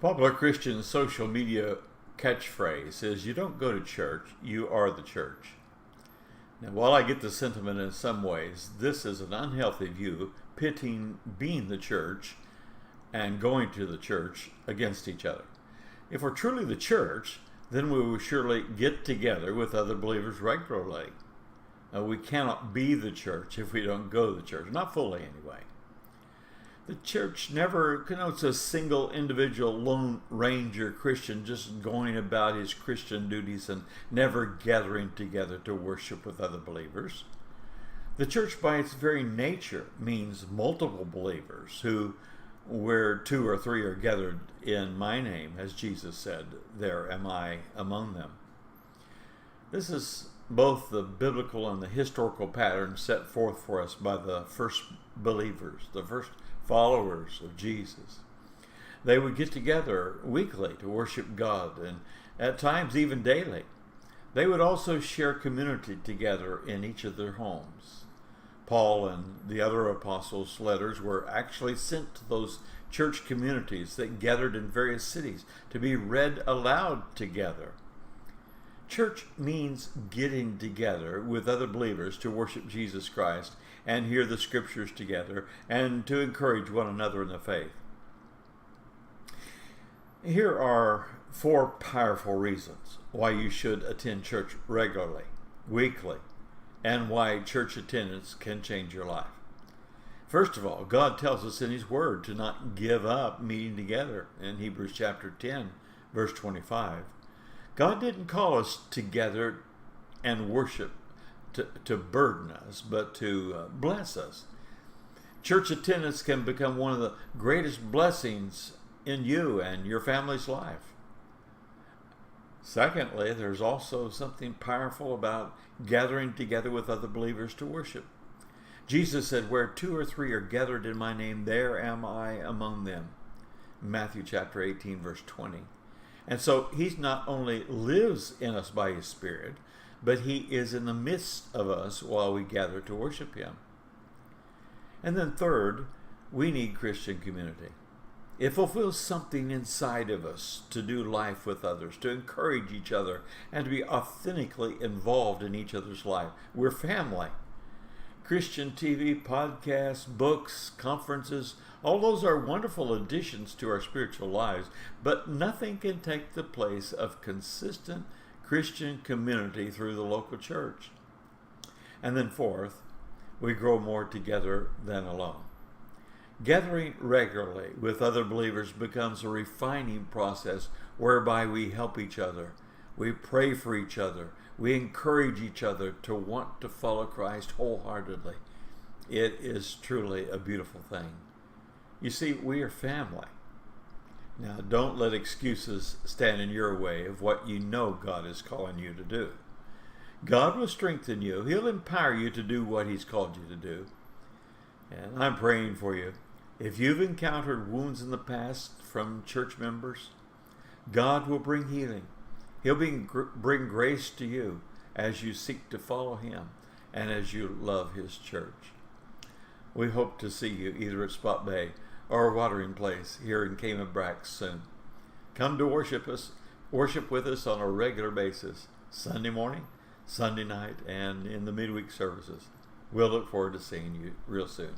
Popular Christian social media catchphrase is, "You don't go to church, you are the church." Now, while I get the sentiment in some ways, this is an unhealthy view, pitting being the church and going to the church against each other. If we're truly the church, then we will surely get together with other believers regularly. We cannot be the church if we don't go to the church, not fully anyway. The church never connotes a single individual lone ranger Christian just going about his Christian duties and never gathering together to worship with other believers. The church by its very nature means multiple believers who, where two or three are gathered in my name, as Jesus said, there am I among them. This is both the biblical and the historical pattern set forth for us by the first believers, the first followers of Jesus. They would get together weekly to worship God, and at times even daily. They would also share community together in each of their homes. Paul and the other apostles' letters were actually sent to those church communities that gathered in various cities to be read aloud together. Church means getting together with other believers to worship Jesus Christ and hear the scriptures together and to encourage one another in the faith. Here are 4 powerful reasons why you should attend church regularly, weekly, and why church attendance can change your life. First of all, God tells us in His Word to not give up meeting together in Hebrews chapter 10, verse 25. God didn't call us together and worship to burden us, but to bless us. Church attendance can become one of the greatest blessings in you and your family's life. Secondly, there's also something powerful about gathering together with other believers to worship. Jesus said, "Where 2 or 3 are gathered in my name, there am I among them." Matthew chapter 18, verse 20. And so He not only lives in us by His Spirit, but He is in the midst of us while we gather to worship Him. And then third, we need Christian community. It fulfills something inside of us to do life with others, to encourage each other, and to be authentically involved in each other's life. We're family. Christian TV, podcasts, books, conferences, all those are wonderful additions to our spiritual lives, but nothing can take the place of consistent Christian community through the local church. And then fourth, we grow more together than alone. Gathering regularly with other believers becomes a refining process whereby we help each other, we pray for each other, we encourage each other to want to follow Christ wholeheartedly. It is truly a beautiful thing. You see, we are family. Now, don't let excuses stand in your way of what you know God is calling you to do. God will strengthen you. He'll empower you to do what He's called you to do. And I'm praying for you. If you've encountered wounds in the past from church members, God will bring healing. He'll bring grace to you as you seek to follow Him and as you love His church. We hope to see you either at Spot Bay or Watering Place here in Cayman-Brac soon. Come to worship with us on a regular basis, Sunday morning, Sunday night, and in the midweek services. We'll look forward to seeing you real soon.